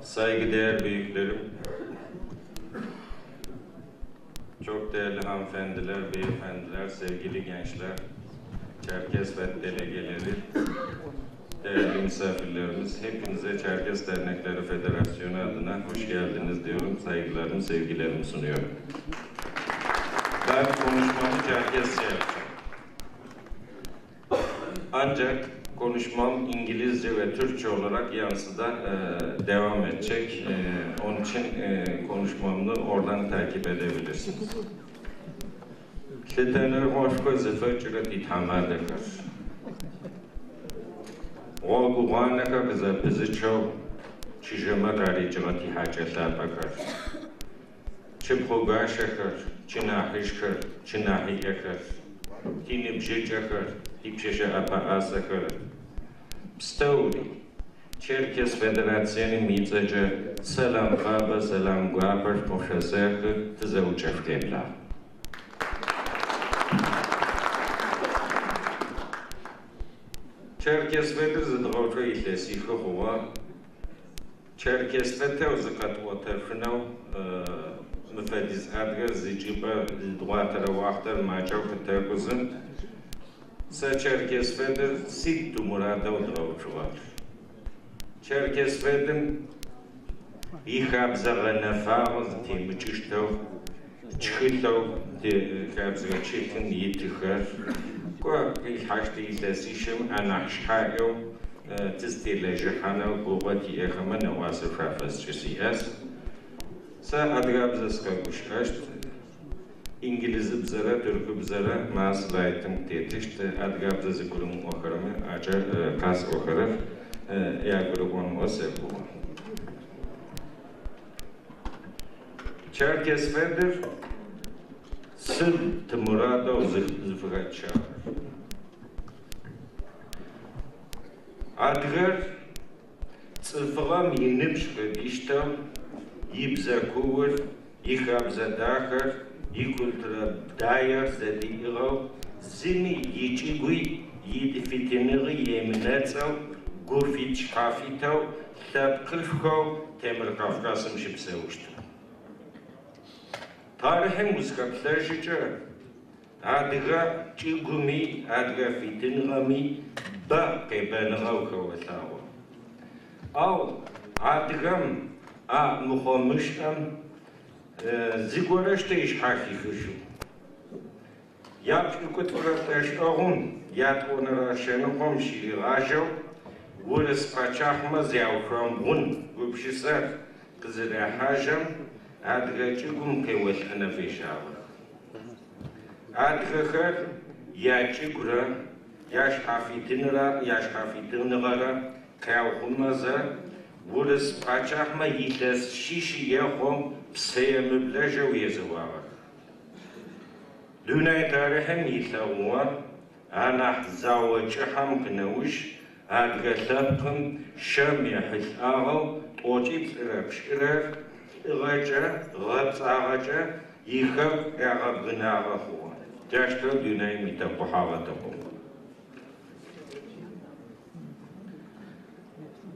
Saygıdeğer büyüklerim, çok değerli hanımefendiler, beyefendiler, sevgili gençler, Çerkes ve delegeleri, değerli misafirlerimiz, hepinize Çerkes Dernekleri Federasyonu adına hoş geldiniz diyorum, saygılarımı, sevgilerimi sunuyorum. Ben konuşmamı Çerkesçe yapacağım. Ancak konuşmam İngilizce ve Türkçe olarak yansıda devam edecek. Onun için konuşmamı oradan takip edebilirsiniz. Şetenler hoşko zıfırçıra dithamadakar. Oğuğanaka kıza pızıçov çijama garicıra tihacatabakar. Çıphogaşakar, çınahışkar, çınahiyakar. Tinibjıcakar, tipşeşe apaasakar. Pstouri, Çerkes Federasyonu Mizaca, selam baba, selam guabar, poşasakı, tızavuçafkebla. Çerkes Federasyonu zıdğavçı itlesi hıhıva, Çerkes Federasyonu zıqatı müfediz adgar zıcıba zıdğatara vaxtar maçav kıtırkızın, Çerkes Federasyonu sit dumurada zıdğavçılar. Çerkes Federasyonu İxabzağa nefağız temüçüştav, çıkıtav İxabzağa çetin yitıxar. Ko İlhaçtı ilesişim anaşhayav tizdelejihanav boğati eğama nevası şafasçısıyız. Sa adgabzasqa kuşaşt, İngilizce bzara, Türkçe bzara, maslaytın tetişt, adgabzası kurum okarımı, aca kas okarır, yağırıqon o sebu. Çerkes Feder, sır tımurada o zıfırat çağır. Adgar, sıfıram yenip şıkıdiştam, İbza kuvur, İxabza dağır, İkultura dayar zediğirav, zimi yiçigui, yedifitiniği yeminetsav, gurfiç kafitav, tabkırkav, temir Kafkasım şipsevuştu. Tarihim uzkaplaşıca, adga çigumi, adga fitiniğami, ba kebenirav kavatavu. Av, adgam, muhamışam, zigorashte iş hakikuşu. Yapçı kutfurataş ağun, yat onara şenıqom şiri ajav, ulis paçakmaz yavkram gun, gupşisar, kızıra hajam, adgacı gum kevel anafeşağı. Adgakar, yaçı gura, yaş hafidinara, kayavhunmaza, Ulis paçakma yites şişi yahom pseye mübleje uyezıvağa. Dünay tarihim yitlavuğa, anah zavacı ham kınavuş, adgatlapkın şam yahil ağav, toçip sırapşirer, ığaca, gıps ağaca, yıkab yağab gınağa huğa. Caşta dünay mitabuhağa tabuğa.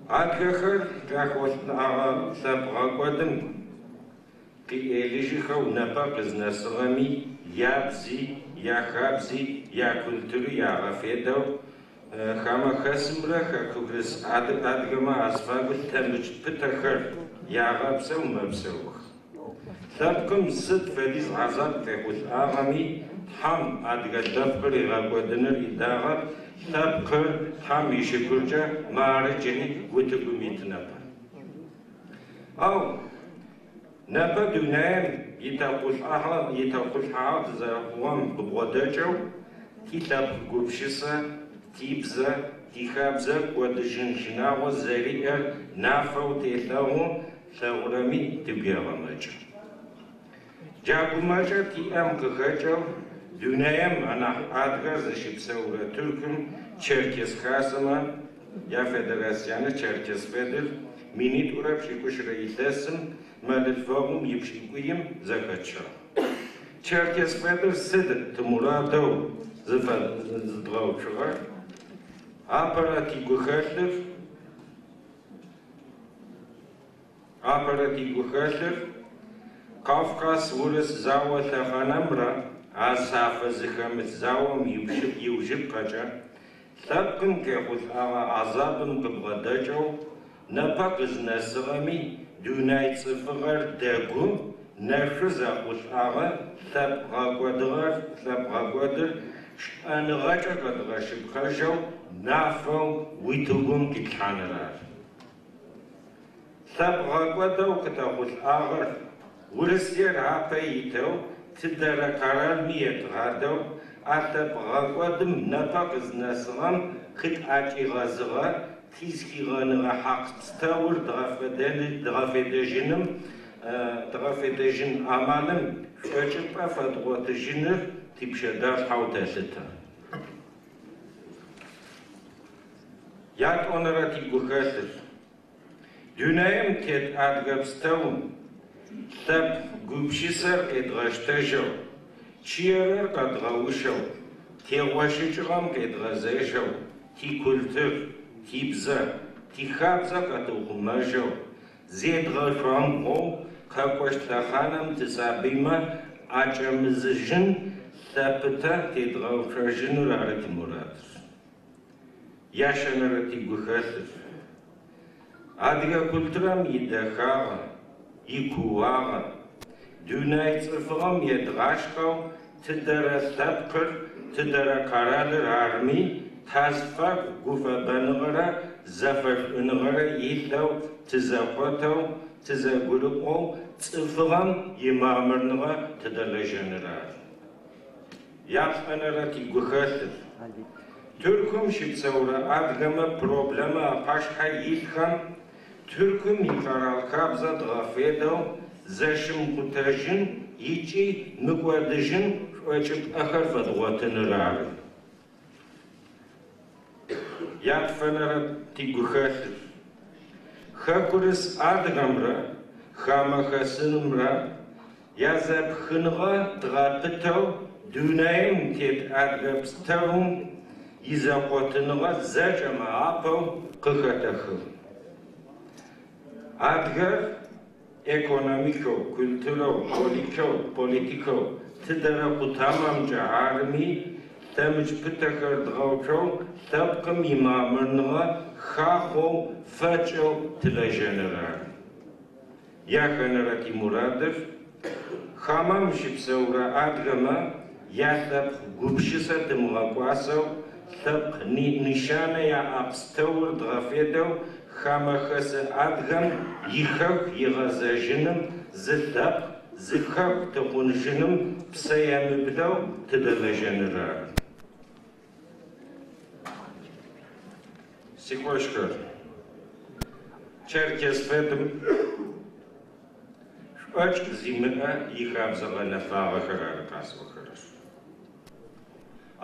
Adgakar, kakotna sabğakwadım, ki elişikav napa kıznasığami, yabzi, yakabzi, ya kültürü, ya afedav, xama xasımra, kakugris adgama asfagul temüç pıtakar, ya gabsav mabsavuk. Tabkım zıt fediz azad tekut ağami, ham adgadafkar iğakwadınır idağab, tabkı ham işikurca mağaracını gütübümit napa. Av, napa dünayam yitaqul ağat zahuam gubwadacav, titab gubşisa, tibza, tixabza, kwadışınşınağı zari'er, nafav tehlağı, sağurami tibiyağamaca. Cagumaca tiyam kıkacav, Dünayam ana adgar zışıpsavura Türk'üm, Çerkes Khasıma, ya Federasyonu Çerkes Feder, minit urap şikuşra ilesim, malifağım yipşikuyim zakatça. Çerkes Feder sid tımuradav zıdğavçığa, aparati guhatlir, Апаратику хэлъыр Кавказ урыс зауэ лъэхъэнэмрэ асафэ зыхэмыт зауэм иужыпкъэкӏэ лъэпкъым къехъулӏагъэ ӏэзабым къыбгъэдэкӏэу нэпэ къызнэсыгъэми дуней цӏыфыгъэр дэгум нэхъыр зэхъулӏагъэ лъэпкъ-гъэкӏуэдыр шӏэныгъэкӏэ къыдгъэшыпхъэжьэу нафэу уитыгум къитлъхьэныращ. Лъэпкъ-гъэкӏуэдэу къыдэхъулӏагъэр урысейр апэ итэу тыдэрэ къэралми едгъадэу а лъэпкъ-гъэкӏуэдым нэпэ къызнэсыгъэм къытӏакӏигъэзыгъэ тизхигъэныгъэ хьакъ пстэур дгъэфедэжын ӏэмалым шӏэкӏыпӏэ фэдгъуэтыжыныр типшэдалъхьэу дэлъытэ. Ятӏонэрэ тигу хэлъыр дунейм тет адыгэ пстэум лъэпкъ гупшысэр къедгъэщтэжьэу, чъыерэр къэдгъэушэу, тегъуэшыкӏыгъэм къедгъэзежьэу, тикультур, тибзэ, тихабзэ къэтыухъумэжьэу, зедгъэшъомбгъоу къэкӏощт лъэхъанэм тысабыймэ ӏакӏэмызыжьын лъэпытэ тедгъэушъэжьыныр ары тимурадыр. Яшэнэрэ тигу хэлъыр адыгэ культурэм идэхагъэ, икууагъэ, дуней цӏыфыгъэм едгъашхэу тыдэрэ лъэпкъыр, тыдэрэ къэралыр арми тасфэгъу гуфэбэныгъэрэ зэфэшӏуныгъэрэ илъэу тызэкъотэу тызэгурыӏоу цӏыфыгъэм имамырныгъэ тыдэлэжьэныр ар. Яплӏэнэрэ тигу хэлъыр Türk'üm şıpsэурэ адыгэмэ проблемэ апашъхьэ илъхэм Türk'ым икъэралкъабзэ дгъэфедэу зэщымыкъутэжьын икӏи мыкӏодыжьын шӏуэкӏыпӏэхэр фэдгъуэтыныр ары. Ятфэнэрэ тигу хэлъыр хэкурыс адыгэмрэ хамэхэсынымрэ язэпхыныгъэ дгъэпытэу дунейм тет адыгэ пстэум изэкъотыныгъэ зэкӏэмэ апэу къыхэтэхыгъ. Адыгэр экономикэу, культурэу, политикэу тыдэрэ къутамэмкӏэ арми лъэмыкӏ пытэхэр дгъэуцоу лъэпкъым имамырныгъэ хахъоу фэкӏэу тылэжьэныр ары. Яхэнэрэ тимурадыр хамэм щыпсэурэ адыгэмэ ялъэпкъ гупшысэ тымыгъэкӏуасэу лъэпкъ нишанэ яӏапстэур дгъэфедэу хамэхэсы адыгэм ихэку игъэзэжьыным зы лъэпкъ, зы хэку тыхъунжьыным псэ емыблэу тыдэлэжьэныр ары. Сикӏуэшхэр Черкес фэдым шӏуэкӏ зимыӏэ ихабзэ гъэнэфагъэхэр ары къасӏохэрэр.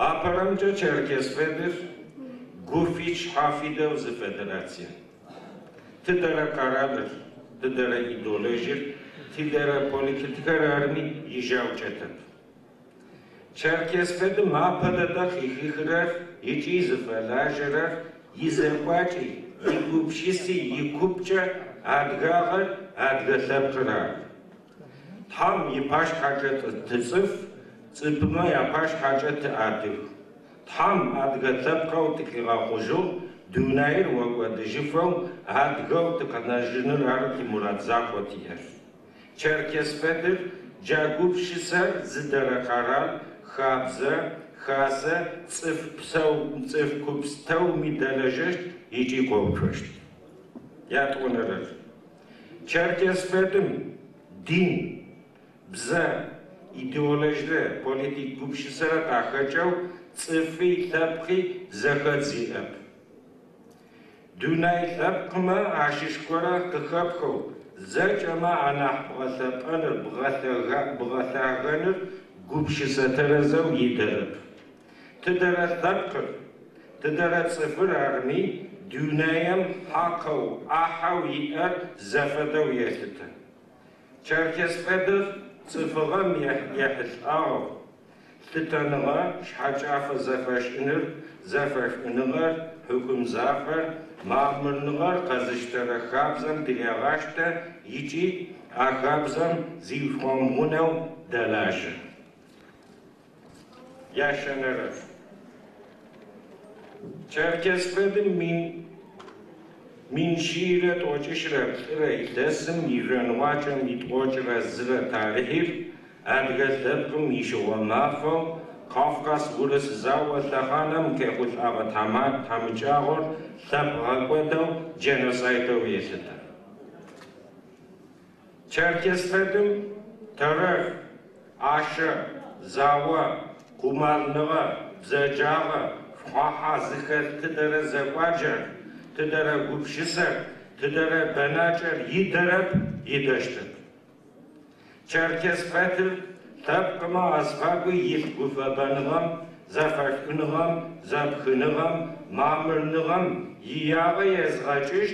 Апэрэмкӏэ Черкес фэдыр гуфич хьафидэу зы федерацие. Тыдэрэ къэралыр, тыдэрэ идеологиер, тыдэрэ политикэр арми ижьау кӏэтэп. Черкес фэдым апэ дэдэ хихыхырэр икӏи зыфэлажьэрэр изэкӏуакӏи, игупшыси, икупкӏэ адыгагъэр, адыгэ лъэпкъыр ары. Тхьэм ипашъхьэкӏэ тыцӏыф, цӏыфмэ япашъхьэкӏэ тыадыг. Тхьэм адыгэ лъэпкъэу тыкъигъэхъужьыгъ, дунейр окӏодыжьыфэу адыгэу тыкъэнэжьыныр ары тимурад Захъо тиӏэр. Черкес фэдыр джэгупшысэр зыдэрэ къэрал, хабзэ, хасэ, цӏыф купстэуми дэлэжьэщт икӏи къоуцощт. Ятӏонэрэр Черкес фэдым дин, бзэ, идеологиерэ, политик гупшысэрэ къахэкӏэу цӏыфи, лъэпкъи зэхэт зиӏэп. Дуней лъэпкъымэ ащыщкӏорэ къыхэпхэу зэкӏэмэ анахь бгъэлъэпӏэныр, бгъэлъагъэныр гупшысэ тэрэзэу идэрэп. Тыдэрэ лъэпкъыр, тыдэрэ цӏыфыр арми дунейм хьакъэу, ӏахьэу иӏэр зэфэдэу елъытэ. Черкес фэдыр цӏыфыгъэм ехьылӏагъэу лъытэныгъэ, шъхьэкӏафэ зэфэшӏыныгъэр hüküm zafer, mamırnıgar kazıştara xabzam dileğaşta, içi axabzam ziframgunev delajı. Yaşanırır. Çerkespedim min şiiret oçişret ireyltesim yirenvaçam itvoçra zıra tarihir adgazepkum yişuvanafo Kafkas Urus Zawa Tahanam Kehut Avatamat Tamjahor Tabrakwedo Genocide Yesita. Çerkespedim Taraf Aşa Zawa Kumalnaga Zajaga Faha Zikr Tidere Zevajar Tidere Gupşiser Tidere Benacer Yiderep Yideştir. Çerkespedim Tabkıma ashabı yit gufabanıgam, zafarkınıgam, zapkınıgam, mamırnıgam, yiyağı yazgacış,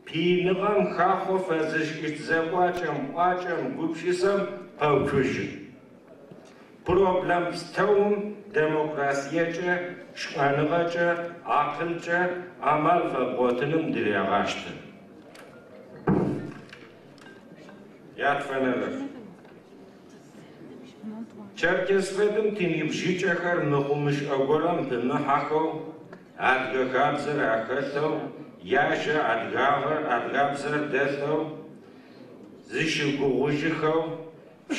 pinıgam xaxo fazışkit zevaçam, açam, gupşisam, pavkuşum. Problem stavum demokrasiyece, şkanıgaca, akılca, amal ve botunum direğaçtı. Yatfanırır. Çerkespedim tinib jiçakar nıxumış agoram tınıhaxo, adgıxabzır axıtho, yaşa adgabzır detho, zişiguğuşixo,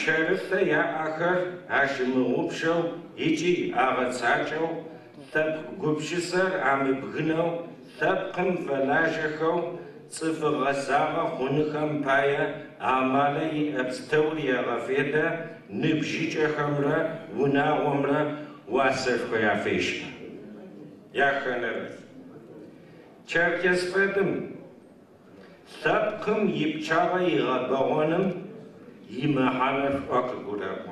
şerifte ya axır aşımıgupşo, içi ağıtsaço, tab gupşisar amibgıno, tabqım felajexo, ጽፍغሳغ خونخم پایا عملی ابستوری غفیده نبجیج خمره و ناغمره واسف خیافیش یا خنر چرکس فدم سبقم یبچاغی غبغانم یمحانف اکگورم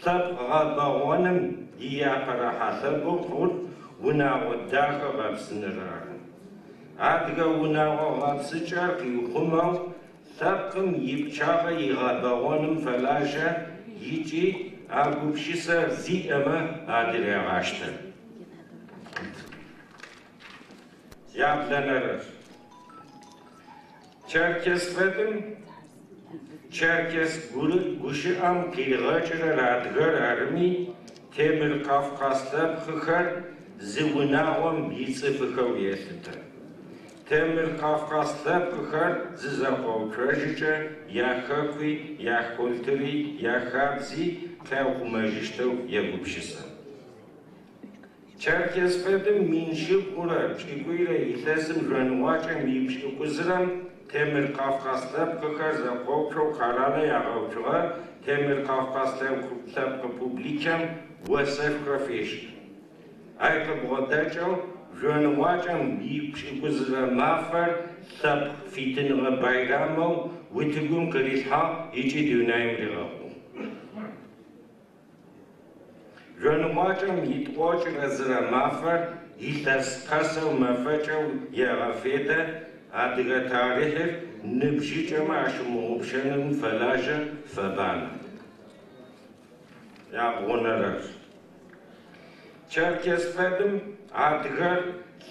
سبق غبغانم یا پر حسب خود و ناغداغ غبسنرار Adga unağa gapsıçar yuxumav, tabqım yipçağa yığabağonum felaja, yici agupşisa zi'ama adireğaştı. Yaplanırır. Çerkespedim, Çerkes guşu am kilğaçırar adgar armi, temir Kafkas'ta pxıxar, zıvınağım bitsıfıxav yesitir. Temir Kafkas'ta pıkar zizakov krajıca, ya xakvi, ya kulturi, ya xabzi, kavkumajıştav yagupşisa. Çerkespedim minşik ura, çikuyla itesim rönvaçam yipşikuzram, Temir Kafkas'ta pıkar zakov karala yağavçuğa, Temir Kafkas'ta publikam vasef krafeş. Aykı bğodaçav, Jönvaçam yipşikuzra mafer, tab fitinra bayramo, vitugum kırışha, içi dünayım liğavu. Jönvaçam yitvoçra zra mafer, yitas kasav mafaçav yağafete, adiga tarihir, nıbjicama aşumuğupşanım felaja fabana. Ya onarar. Çerkespedim, Adgar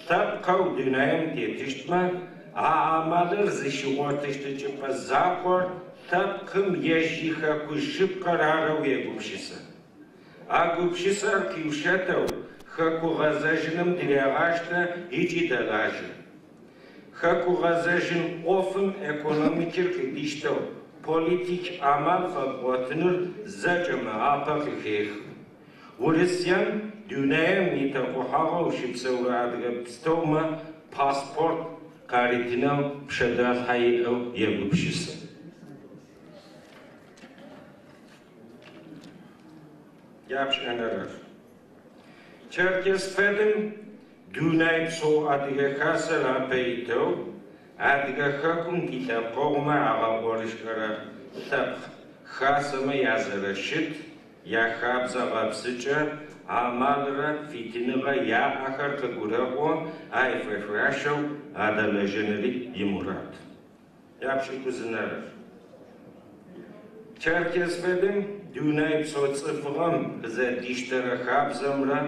tabqav dünayım yetiştme, amalar zişiğortıştıcı pazakor, tabqım yeşiha kuşıp kararav yegupşisa. Agupşisar kivşetav, haku gazajınım dileğaşta içi delajı. Haku gazajın ofın ekonomikir kidiştav, politik amal fabotunur zacama apakı heyh. Urisyan dünayım nitakuhağa uşipsevra adgapstoma pasport karitinav pşadat hayılav yegupşisa. Yapşanarar. Çerkespedim dünayım so adga khasar apeytav adga khakun kitap qoğma ağa orishkara tabq khasama yazarashit ya xabza gapsıca amalra fitinıga ya akar kaguraqo ay fefraşav adalajeneri yimurat. Yapşikuzinarar. Çerkespedim dünayım so tsıfıgam kıza diştara xabzamra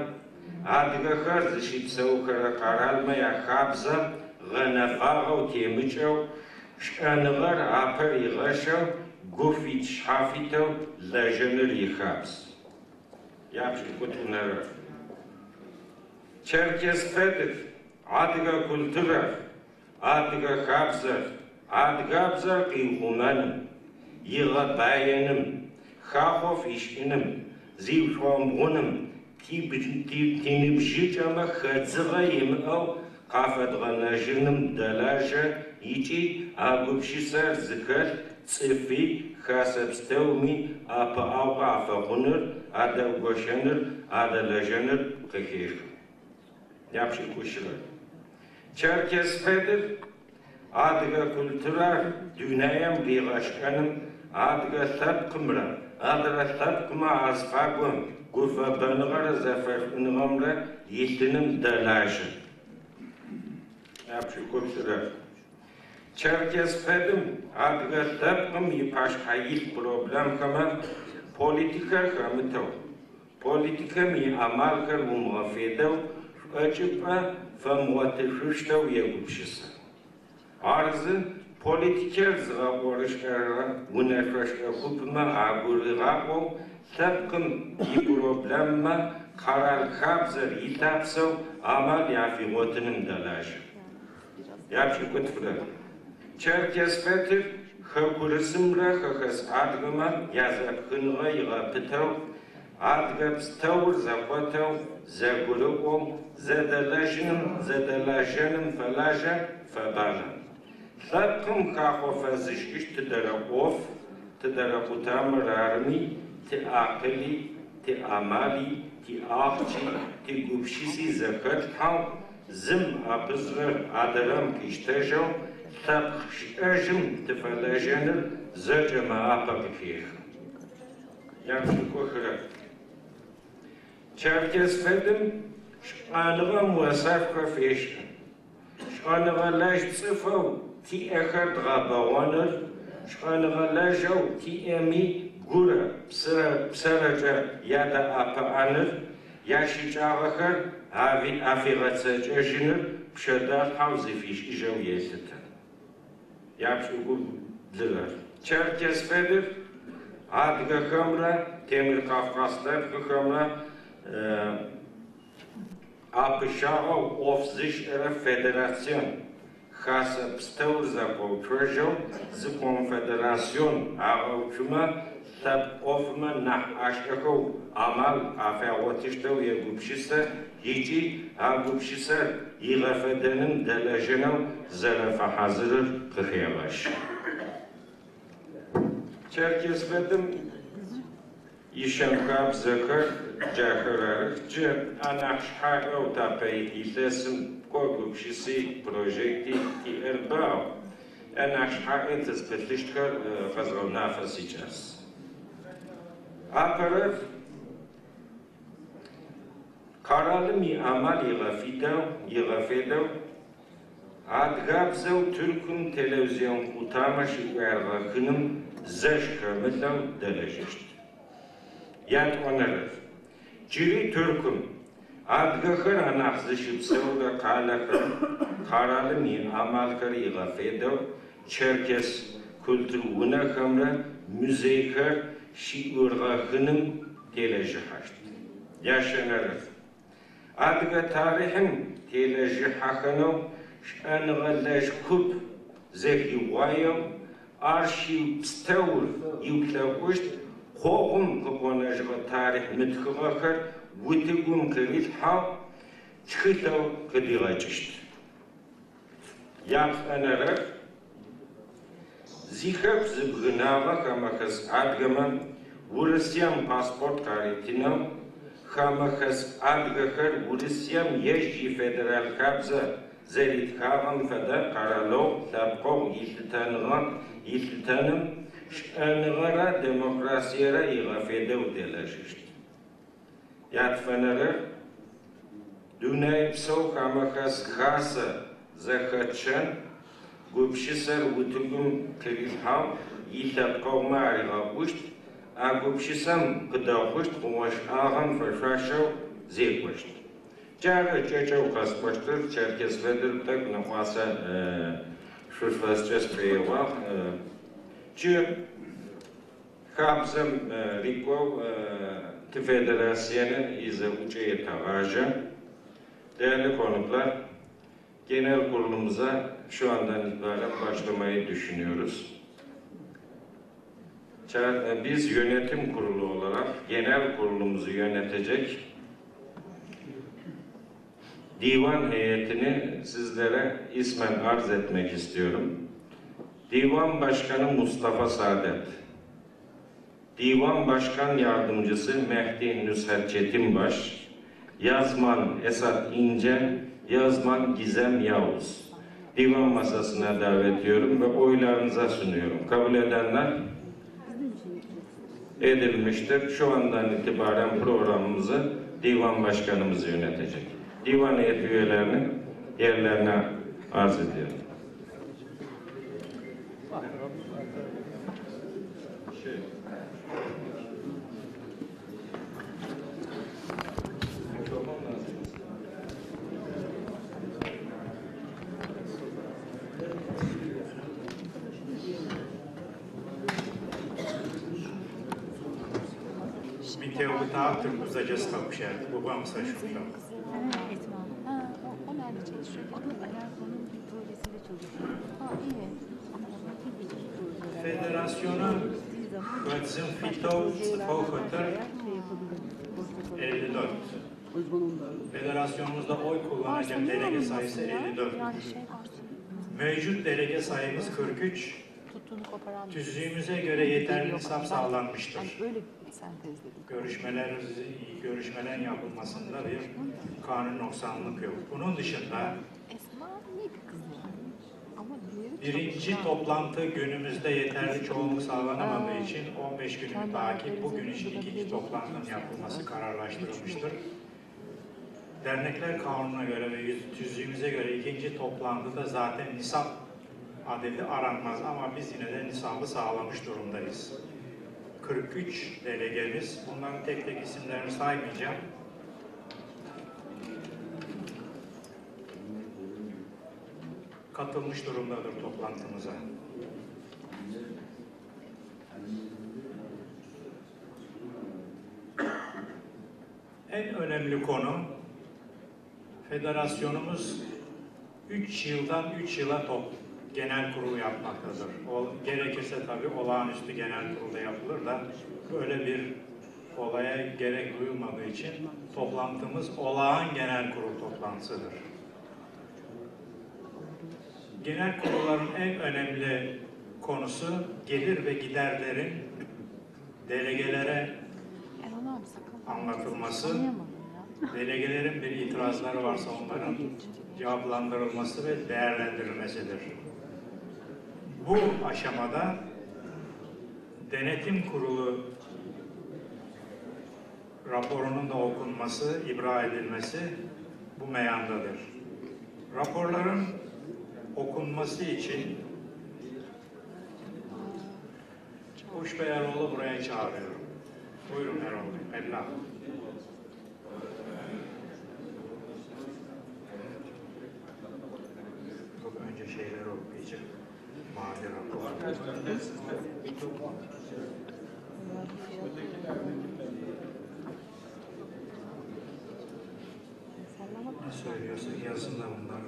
адыгэхэр зыщыпсэухэра къэралмэ яхабзэ гъэнэфагъэу темыкӏэу шӏэныгъэр апэр игъэшэу гуфит шъхьафитэу лэжьэныр ихабз. Япшӏыкӏутунэрэ. Черкес федыр адыгэ культурэр, адыгэ хабзэр, адыгабзэр къиухъумэным, игъэбаеным, хахъоу фишӏыным, зиушъомбгъуным, тиныбжьыкӏэмэ хэдзыгъэ имыӏэу къафэдгъэнэжьыным дэлажьэ икӏи агупшысэр зыхэлъ цӏыфи хэсэпстэуми апыӏэу къафэхъуныр, адэгощэныр, адэлэжьэныр къыхешӏы. Япшӏыкӏущырэр. Черкес федыр адыгэ культурэр дунэем ригъэшӏэным адыгэ лъэпкъымрэ адыгэ лъэпкъымэ азфагом гуфэбэныгъэр зэфэшӏыныгъэмрэ илъыным дэлажьэ. Япшӏыкӏущырэр. Черкес федым адыгэ лъэпкъым ипашъхьаилъ проблемхэмэ политикэр хэмытэу, политикэм иӏамалхэр умыгъэфедэу шӏуэкӏыпӏэ фэмыгъотышъущтэу егупшысы. Арзы политикэр зыгъэкъорышӏэрэ унэшъошӏэ хъупымэ агурыгъаӏоу лъэпкъым ипроблеммэ къэрал хабзэр илъапсэу амал яфигъотыным дэлажьэ. Япшӏыкӏутфырэр. Черкес федыр хэкурысымрэ хэхэс адыгэмэ язэпхыныгъэ игъэпытэу адыгэ пстэур зэхъотэу зэгурыӏоу зэдэлэжьэным фэлажьэ фэбанэ. Лъэпкъым хахъо фэзышӏыщт тыдэрэ ӏоф, тыдэрэ къутамэр арыми, тиакъыли, тиамали, тиахъчи, тигупшыси зэхэлъхьэу зым апызрэр адыгэм къищтэжьэу лъэпкъ шӏэжьым тыфэлэжьэныр зэкӏэмэ апэ къыхехы. Япшӏыкӏухэрэр. Черкес федым шӏэныгъэм уасэфхэ фешӏы. Шӏэныгъэ лэжь цӏыфэу тиӏэхэр дгъэбэгъоныр, шӏэныгъэ лэжьэу тиӏэми гурэ псэрэкӏэ ядэӏэпыӏэныр, ящыкӏагъэхэр афигъэцэкӏэжьыныр пшъэдэхьэу зыфишӏыжьэу елъытэ. Япшӏыкӏублырэр. Черкес федыр адыгэхэмрэ Темир-Кавказ лъэпкъхэмрэ апышагъэу ӏоф зышӏэрэ федерацион хэсэпстэур зэкъоуцожьэу зы конфедерацион агъэуцумэ лъэпкъ ӏофымэ нахь ӏашӏэхэу амал афегъотыщтэу егупшысэ икӏи агупшысэр игъэфэдэным дэлэжьэнэу зэрэфэхьазырыр къыхегъэщы. Черкес федым ишъэмхабзэхэр джахэр арых, джы анахь шъхьаӏэу тапэ илъэсым ко гупшыси проекти тиӏэр бэу. Анахь шъхьаӏэ тызпылъыщтхэр къэзгъэунафэ сикӏас. Апэрэр къэралым иӏамал игъэфедэу адыгабзэу тыркум телевизион къутамэ щыӏуагъэхыным зэшх хэмылъэу дэлэжьыщт. Ятӏонэрэр. Джыри тыркум адыгэхэр анахь зыщыпсэурэ къалэхэр къэралым иӏамалхэр игъэфедэу черкес культур унэхэмрэ музейхэр щыӏургъэхыным телэжьыхьэщт. Яшэнэрэр. Адыгэ тарихым телэжьыхьэхэнэу шӏэныгъэ лэжь куп зэхиугъуаеу ар щыпстэур иуплъэкӏущт къогъум къыкӏонэжьыгъэ тарих мытхыгъэхэр утыгум къырилъхьэу тхылъэу къыдигъэкӏыщт. Япӏэнэрэр. Зихэку зыбгынагъэ хэмэхэс адыгэмэ Урысием паспорт къаритынэу хэмэхэс адыгэхэр Урысием ежь федерал хабзэ зэритхагъэм фэдэ къэралэу лъэпкъэу илъытэным шӏэныгъэрэ демократиерэ игъэфедэу дэлэжьыщт. Ятфэнэрэр. Дунэе псэу хэмэхэс хасэ зэхэтшэн гупшысэр утыгум къырилъхьэу илъэпкъэумэ аригъэкӏущт, а гупшысэм къыдэхъущт къыгъошӏагъэм фэшъуашэу зекӏощт. Çağrı çeçev kaspaştır, Çerkesvedir, tak nefasa şurfasçes var. Çı Kapsam Rikov Federasyonun izle uçaya tağaca. Değerli konuklar, genel kurulumuza şu andan itibaren başlamayı düşünüyoruz. Biz yönetim kurulu olarak genel kurulumuzu yönetecek divan heyetini sizlere ismen arz etmek istiyorum. Divan Başkanı Mustafa Saadet, Divan Başkan Yardımcısı Mehdi Nusret Çetinbaş, Yazman Esat İnce, Yazman Gizem Yavuz. Divan masasına davet ediyorum ve oylarınıza sunuyorum. Kabul edenler edilmiştir. Şu andan itibaren programımızı Divan Başkanımız yönetecek. Divan heyeti üyelerini yerlerine arz ediyorum. Miteo daha Türküzacağız kalmış yani. Bu bağımsız şurada. O nerede çalışıyor? Onun bir projesinde çalışıyor. İyi. Ama Federasyona Götzün Fitov Fokutur 54. Federasyonumuzda oy kullanacak delege sayısı 54. Mevcut delege sayımız 43. Tüzüğümüze göre yeterli nisap sağlanmıştır. Görüşmelerin yapılmasında bir kanun noksanlık yok. Bunun dışında birinci toplantı günümüzde yeterli çoğunluk sağlanamadığı için 15 günü takip bugün için ikinci toplantının yapılması kararlaştırılmıştır. Dernekler Kanunu'na göre ve tüzüğümüze göre ikinci toplantıda zaten nisap adedi aranmaz ama biz yine de nisabı sağlamış durumdayız. 43 delegemiz, bunların tek tek isimlerini saymayacağım. Katılmış durumdadır toplantımıza. En önemli konu, federasyonumuz 3 yıldan 3 yıla genel kurulu yapmaktadır. Gerekirse tabii olağanüstü genel kurulda yapılır da böyle bir olaya gerek duyulmadığı için toplantımız olağan genel kurul toplantısıdır. Genel kurulların en önemli konusu gelir ve giderlerin delegelere anlatılması, delegelerin bir itirazları varsa onların cevaplandırılması ve değerlendirilmesidir. Bu aşamada denetim kurulu raporunun da okunması, ibra edilmesi bu meyandadır. Raporların okunması için Uş Bey Eroğlu buraya çağırıyorum. Buyurun Erol Bey. Ella. Önce şeyleri okuyacak. Mali rapor. Ne söylüyorsa yazın da bunlar.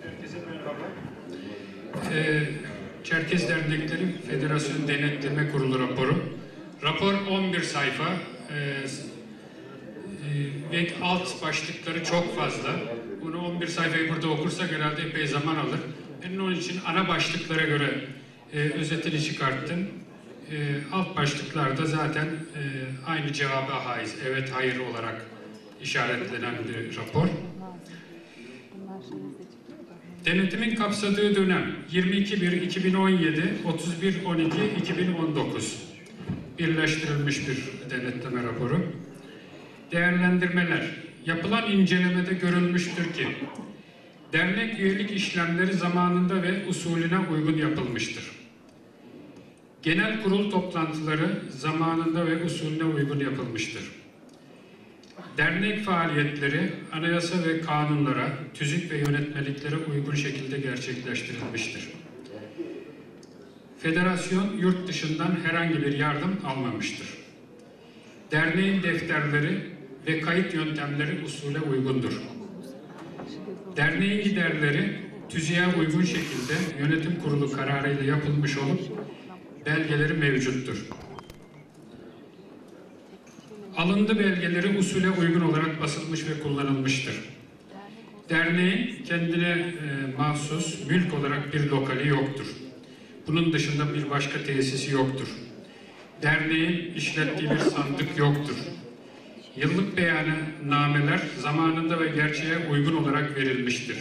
Herkese merhaba. Çerkez Dernekleri Federasyon Denetleme Kurulu raporu. Rapor 11 sayfa ve alt başlıkları çok fazla. Bunu 11 sayfayı burada okursak herhalde epey zaman alır. Ben onun için ana başlıklara göre özetini çıkarttım. Alt başlıklarda zaten aynı cevaba haiz, evet hayır olarak işaretlenen bir rapor. Denetimin kapsadığı dönem 22.1.2017, 31.12.2019 birleştirilmiş bir denetleme raporu. Değerlendirmeler. Yapılan incelemede görülmüştür ki dernek üyelik işlemleri zamanında ve usulüne uygun yapılmıştır. Genel kurul toplantıları zamanında ve usulüne uygun yapılmıştır. Dernek faaliyetleri anayasa ve kanunlara, tüzük ve yönetmeliklere uygun şekilde gerçekleştirilmiştir. Federasyon yurt dışından herhangi bir yardım almamıştır. Derneğin defterleri ve kayıt yöntemleri usule uygundur. Derneğin giderleri tüzüğe uygun şekilde yönetim kurulu kararıyla yapılmış olup belgeleri mevcuttur. Alındı belgeleri usule uygun olarak basılmış ve kullanılmıştır. Derneğin kendine mahsus mülk olarak bir lokali yoktur. Bunun dışında bir başka tesisi yoktur. Derneğin işlettiği bir sandık yoktur. Yıllık beyannameler zamanında ve gerçeğe uygun olarak verilmiştir.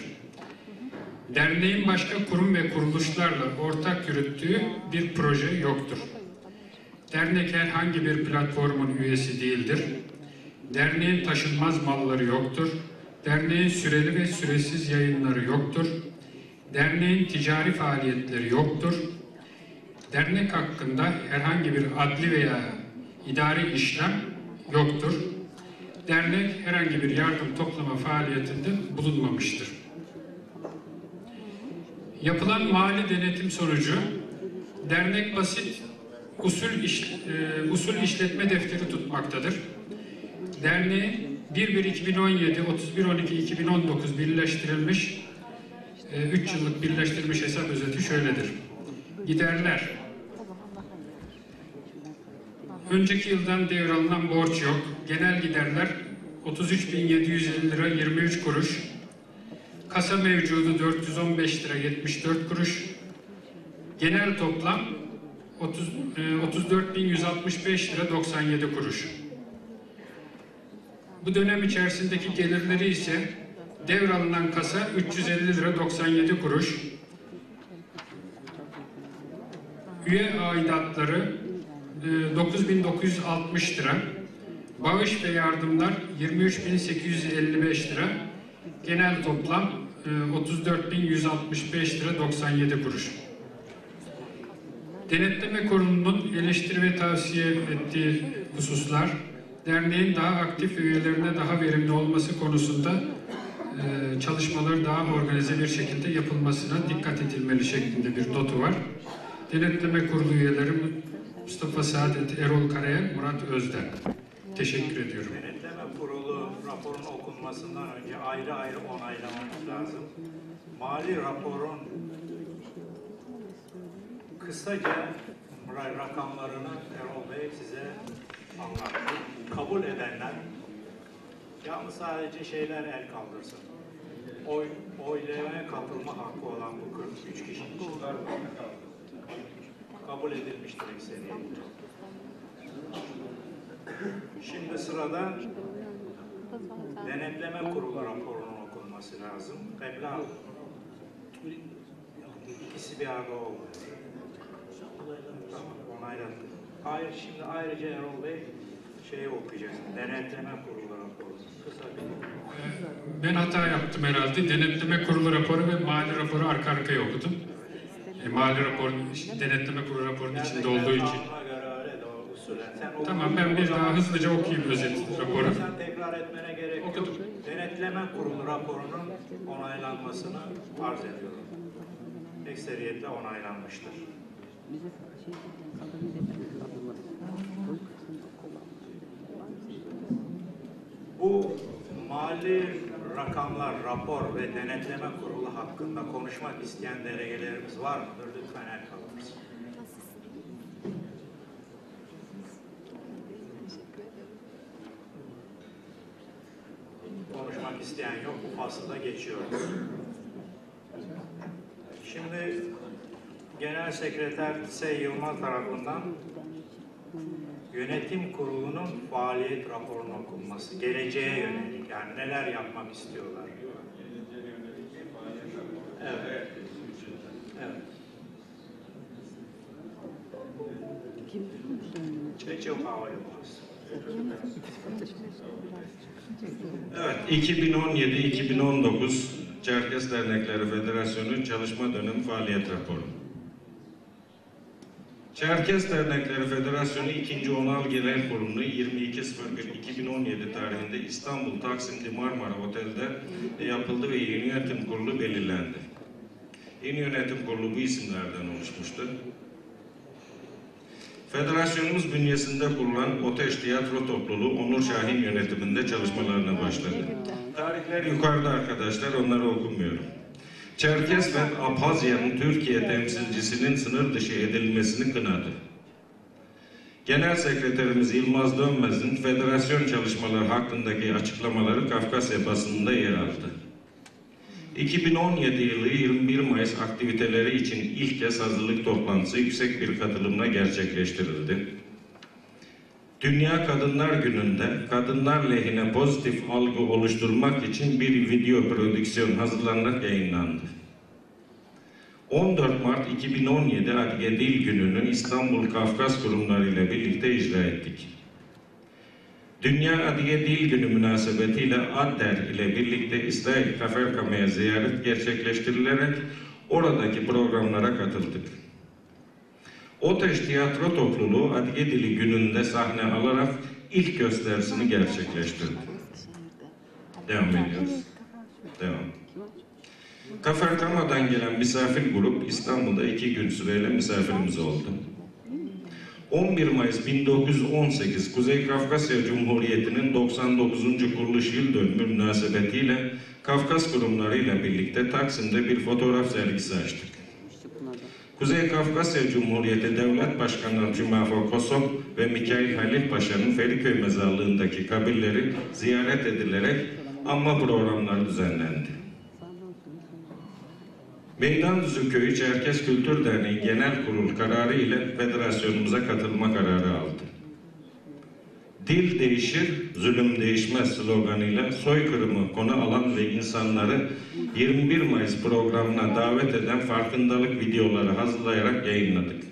Derneğin başka kurum ve kuruluşlarla ortak yürüttüğü bir proje yoktur. Dernek herhangi bir platformun üyesi değildir. Derneğin taşınmaz malları yoktur. Derneğin süreli ve süresiz yayınları yoktur. Derneğin ticari faaliyetleri yoktur. Dernek hakkında herhangi bir adli veya idari işlem yoktur. Dernek herhangi bir yardım toplama faaliyetinde bulunmamıştır. Yapılan mali denetim sonucu dernek basit usul işletme defteri tutmaktadır. Derneğin 1/1/2017, 31/12/2019 birleştirilmiş 3 yıllık birleştirilmiş hesap özeti şöyledir. Giderler. Önceki yıldan devralınan borç yok. Genel giderler 33.750 lira 23 kuruş. Kasa mevcudu 415 lira 74 kuruş. Genel toplam 34.165 lira 97 kuruş. Bu dönem içerisindeki gelirleri ise devralınan kasa 350 lira 97 kuruş. Üye aidatları 9.960 lira. Bağış ve yardımlar 23.855 lira. Genel toplam 34.165 lira 97 kuruş. Denetleme Kurulu'nun eleştiri ve tavsiye ettiği hususlar, derneğin daha aktif üyelerine daha verimli olması konusunda çalışmaları daha organize bir şekilde yapılmasına dikkat edilmeli şeklinde bir notu var. Denetleme Kurulu üyeleri Mustafa Saadet, Erol Karayel, Murat Özden. Teşekkür ediyorum. Denetleme Kurulu raporun okunmasından önce ayrı ayrı onaylamamız lazım. Mali raporun kısaca rakamlarını Erol Bey size anlattı. Kabul edenler, yalnız sadece şeyler el kaldırsın. Oylamaya katılma hakkı olan bu 43 kişi kabul edilmiştir ekseriyetle. Şimdi sırada Denetleme Kurulu raporunun okunması lazım. Kebla ikisi bir arada oldu. Tamam, onayladık. Hayır, şimdi ayrıca Erol Bey şeyi okuyacak. Denetleme Kurulu raporu. Kısa bir. Ben hata yaptım herhalde. Denetleme Kurulu raporu ve mali raporu arka arkaya okudum. Mali raporun, denetleme kurulu raporunun içinde olduğu için. Tamam, ben bir daha hızlıca okuyayım özet raporu. Sen tekrar etmene gerek yok. Denetleme Kurulu raporunun onaylanmasını arz ediyorum. Ekseriyetle onaylanmıştır. Bu mali rakamlar, rapor ve denetleme kurulu hakkında konuşmak isteyen delegelerimiz var mıdır? Lütfen el kaldırsın. Konuşmak isteyen yok. Bu fasılda geçiyoruz. Şimdi Genel Sekreter S. Yılmaz tarafından Yönetim Kurulu'nun faaliyet raporunun okunması, geleceğe yönelik, yani neler yapmak istiyorlar. Evet. Evet. Çeçil Hava Yılmaz. Evet, 2017-2019 Çerkes Dernekleri Federasyonu Çalışma Dönemi Faaliyet Raporu. Çerkes Dernekleri Federasyonu 2. Onal Genel Kurulu'nu 22.01.2017 tarihinde İstanbul Taksim'de Marmara Otel'de yapıldı ve yeni yönetim kurulu belirlendi. Yeni yönetim kurulu bu isimlerden oluşmuştu. Federasyonumuz bünyesinde kurulan OTEŞ Tiyatro Topluluğu Onur Şahin yönetiminde çalışmalarına başladı. Tarihler yukarıda arkadaşlar, onları okumuyorum. Çerkes ve Abhazya'nın Türkiye temsilcisinin sınır dışı edilmesini kınadı. Genel Sekreterimiz Yılmaz Dönmez'in federasyon çalışmaları hakkındaki açıklamaları Kafkasya basınında yer aldı. 2017 yılı 21 Mayıs aktiviteleri için ilk kez hazırlık toplantısı yüksek bir katılımla gerçekleştirildi. Dünya Kadınlar Günü'nde kadınlar lehine pozitif algı oluşturmak için bir video prodüksiyon hazırlanarak yayınlandı. 14 Mart 2017 Adige Dil Günü'nü İstanbul Kafkas kurumları ile birlikte icra ettik. Dünya Adige Dil Günü münasebetiyle Adder ile birlikte İsrail Kaferkame'ye ziyaret gerçekleştirilerek oradaki programlara katıldık. OTEŞ Tiyatro Topluluğu Adige Dili Günü'nde sahne alarak ilk gösterisini gerçekleştirdi. Devam ediyoruz. Devam. Kaferkama'dan gelen misafir grup İstanbul'da 2 gün süreyle misafirimiz oldu. 11 Mayıs 1918 Kuzey Kafkasya Cumhuriyeti'nin 99. kuruluş yıl dönümü münasebetiyle Kafkas kurumlarıyla birlikte Taksim'de bir fotoğraf sergisi açtık. Kuzey Kafkasya Cumhuriyeti Devlet Başkanı Cumafo Kosok ve Mikail Halil Paşa'nın Feriköy mezarlığındaki kabirleri ziyaret edilerek anma programları düzenlendi. Meydandüzü Köyü Çerkes Kültür Derneği Genel Kurul kararı ile federasyonumuza katılma kararı aldı. Dil değişir, zulüm değişmez sloganıyla soykırımı konu alan ve insanları 21 Mayıs programına davet eden farkındalık videoları hazırlayarak yayınladık.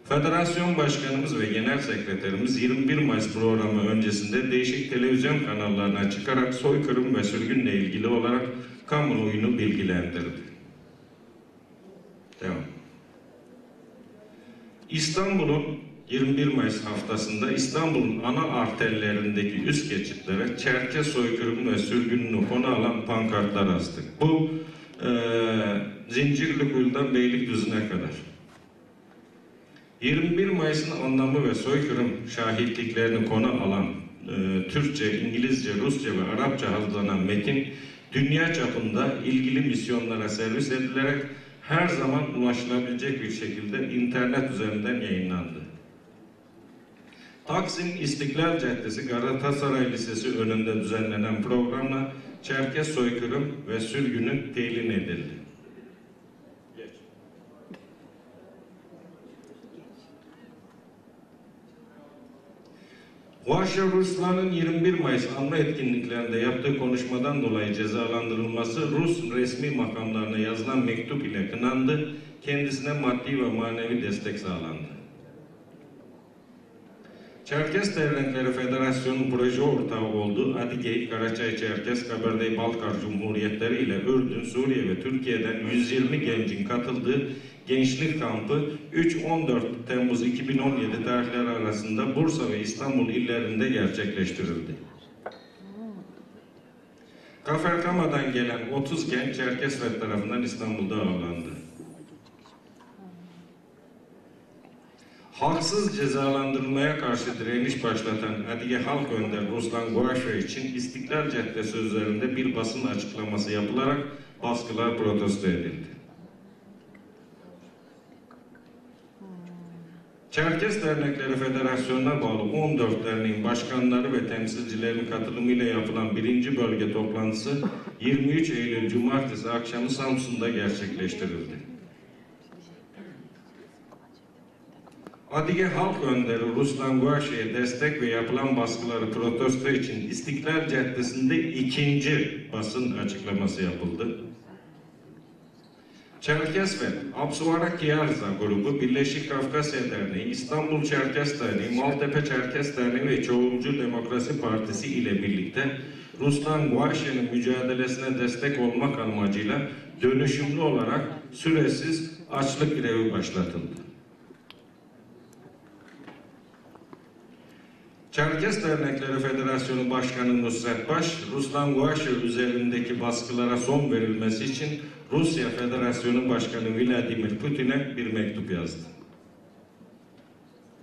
Federasyon Başkanımız ve Genel Sekreterimiz 21 Mayıs programı öncesinde değişik televizyon kanallarına çıkarak soykırım ve sürgünle ilgili olarak kamuoyunu bilgilendirdi. Devam. İstanbul'un 21 Mayıs haftasında İstanbul'un ana arterlerindeki üst geçitlere Çerkes soykırımı ve sürgününü konu alan pankartlar astık. Bu Zincirlikuyu'dan Beylikdüzü'ne kadar. 21 Mayıs'ın anlamı ve soykırım şahitliklerini konu alan Türkçe, İngilizce, Rusça ve Arapça hazırlanan metin dünya çapında ilgili misyonlara servis edilerek her zaman ulaşılabilecek bir şekilde internet üzerinden yayınlandı. Taksim İstiklal Caddesi Galatasaray Lisesi önünde düzenlenen programla Çerkes soykırım ve sürgünü telin edildi. Vaşa Ruslan'ın 21 Mayıs anma etkinliklerinde yaptığı konuşmadan dolayı cezalandırılması Rus resmi makamlarına yazılan mektup ile kınandı, kendisine maddi ve manevi destek sağlandı. Çerkes Dernekleri Federasyonu proje ortağı olduğu Adige, Karaçay, Çerkes, Kabardey-Balkar Cumhuriyetleri ile Ürdün, Suriye ve Türkiye'den 120 gencin katıldığı gençlik kampı 3-14 Temmuz 2017 tarihleri arasında Bursa ve İstanbul illerinde gerçekleştirildi. Kaferkama'dan gelen 30 genç Çerkesler tarafından İstanbul'da ağırlandı. Haksız cezalandırılmaya karşı direniş başlatan Adige Halk Önder Ruslan Guaşo için İstiklal Caddesi üzerinde bir basın açıklaması yapılarak baskılar protesto edildi. Çerkes Dernekleri Federasyonu'na bağlı 14 derneğin başkanları ve temsilcilerin katılımıyla yapılan 1. bölge toplantısı 23 Eylül Cumartesi akşamı Samsun'da gerçekleştirildi. Adige Halk Önderi Ruslan Guaşo'ya destek ve yapılan baskıları protesto için İstiklal Caddesi'nde 2. basın açıklaması yapıldı. Çerkes ve Apsuvara Kiyarza grubu, Birleşik Kafkasya Derneği, İstanbul Çerkes Derneği, Maltepe Çerkes Derneği ve Çoğulcu Demokrasi Partisi ile birlikte Ruslan Guaşo'nun mücadelesine destek olmak amacıyla dönüşümlü olarak süresiz açlık grevi başlatıldı. Çerkes Dernekleri Federasyonu Başkanı Nusret Baş, Ruslan Guaşev üzerindeki baskılara son verilmesi için Rusya Federasyonu Başkanı Vladimir Putin'e bir mektup yazdı.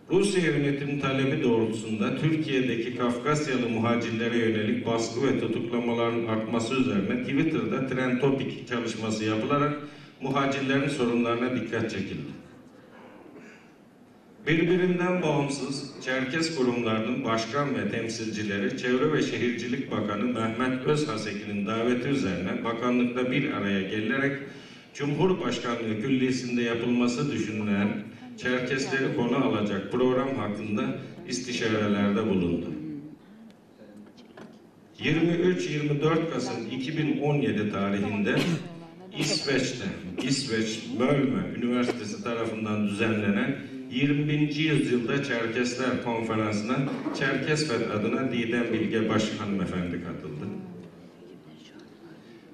Rusya yönetim talebi doğrultusunda Türkiye'deki Kafkasyalı muhacirlere yönelik baskı ve tutuklamaların artması üzerine Twitter'da Trend Topic çalışması yapılarak muhacirlerin sorunlarına dikkat çekildi. Birbirinden bağımsız Çerkes kurumlarının başkan ve temsilcileri Çevre ve Şehircilik Bakanı Mehmet Özhaseki'nin daveti üzerine bakanlıkta bir araya gelerek Cumhurbaşkanlığı Külliyesi'nde yapılması düşünülen Çerkesleri konu alacak program hakkında istişarelerde bulundu. 23-24 Kasım 2017 tarihinde İsveç Mölme Üniversitesi tarafından düzenlenen 20. yüzyılda Çerkesler Konferansı'na Çerkesfed adına Didem Bilge Baş hanımefendi katıldı.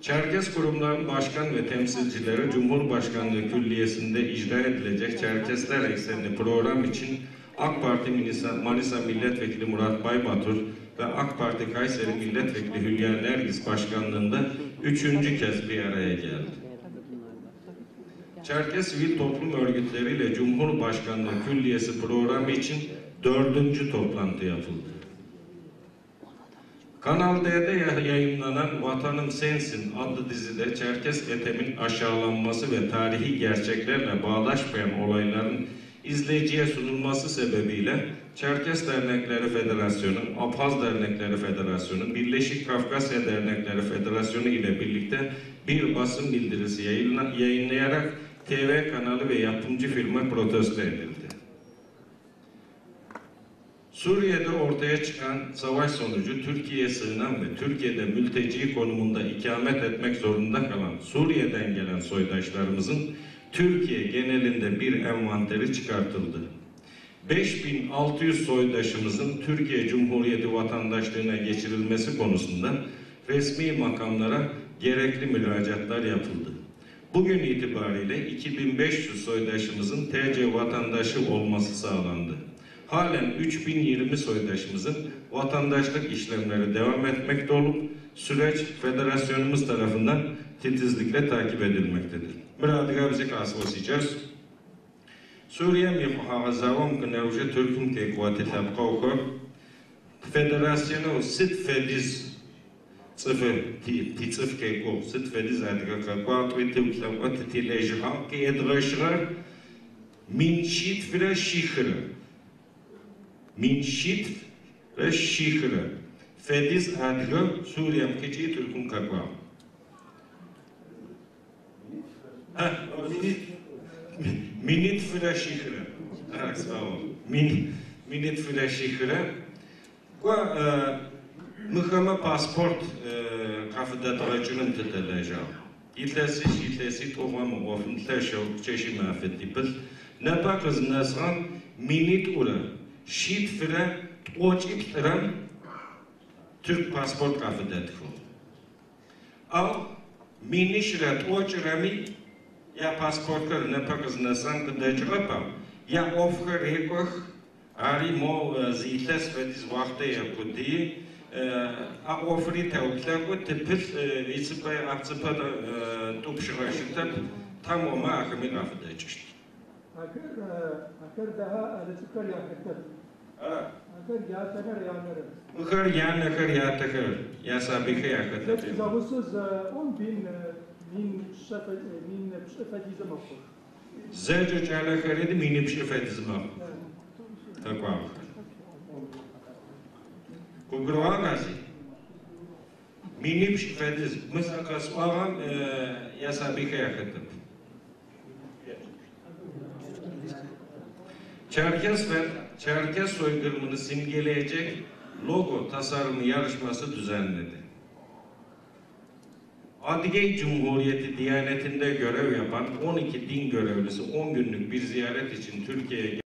Çerkes kurumlarının başkan ve temsilcileri Cumhurbaşkanlığı Külliyesi'nde icra edilecek Çerkesler eksenli program için AK Parti Manisa Milletvekili Murat Baybatur ve AK Parti Kayseri Milletvekili Hülya Nergis başkanlığında 3. kez bir araya geldi. Çerkes sivil toplum örgütleriyle Cumhurbaşkanlığı Külliyesi programı için 4. toplantı yapıldı. Kanal D'de yayınlanan Vatanım Sensin adlı dizide Çerkes etemin aşağılanması ve tarihi gerçeklerle bağdaşmayan olayların izleyiciye sunulması sebebiyle Çerkes Dernekleri Federasyonu, Abhaz Dernekleri Federasyonu, Birleşik Kafkasya Dernekleri Federasyonu ile birlikte bir basın bildirisi yayınlayarak TV kanalı ve yapımcı firma protesto edildi. Suriye'de ortaya çıkan savaş sonucu Türkiye'ye sığınan ve Türkiye'de mülteci konumunda ikamet etmek zorunda kalan Suriye'den gelen soydaşlarımızın Türkiye genelinde bir envanteri çıkartıldı. 5600 soydaşımızın Türkiye Cumhuriyeti vatandaşlığına geçirilmesi konusunda resmi makamlara gerekli müracaatlar yapıldı. Bugün itibariyle 2500 soydaşımızın TC vatandaşı olması sağlandı. Halen 3020 soydaşımızın vatandaşlık işlemleri devam etmekte olup süreç federasyonumuz tarafından titizlikle takip edilmektedir. Müradiga bize kasvasıyacağız. Suriye mihazavam kınavcı Türk'ün kekvati tabqavkar federasyonu sit fediz sıfır ticif keko sit fediz adga kakvat ve tevklavat tilejha ki edgaşgar min şit fire şikhre min şit ve şikhre fediz adga Suriye'm keçi Türk'ün kakva minit fire şikhre minit fire şikhre Mıhama pasport kafedracının titeleja. İtlesi tohama ofun teşev çeşime afetipil. Ne bakız nasran minit ura şit fire oçip tıran Türk pasport kafedratiko. Al minişret oçrami ya pasportkar ne bakız nasran kıdacıqapa ya ofher ekoh ari mo zitles vediz vakte yapudi a ofrit evtlaqut tipil içipay akçıpa tupşıraşıtap tam oma akımı kafedacıştı. Akır daha alışıklar yakıtır. Akır yağtakır yanırır. Mıkır yanakır yağtakır. Yasabihi yakıtır. Zavusuz 10.000 min şefedize mafur. Zerce çalakırıydı minip şefedize mafur. Takva. Kugrova gazi. Minip şefedize. Mesela kasvağam yasabihi yakıtır. Çerkes soykırımını simgeleyecek logo tasarımı yarışması düzenledi. Adigey Cumhuriyeti Diyaneti'nde görev yapan 12 din görevlisi 10 günlük bir ziyaret için Türkiye'ye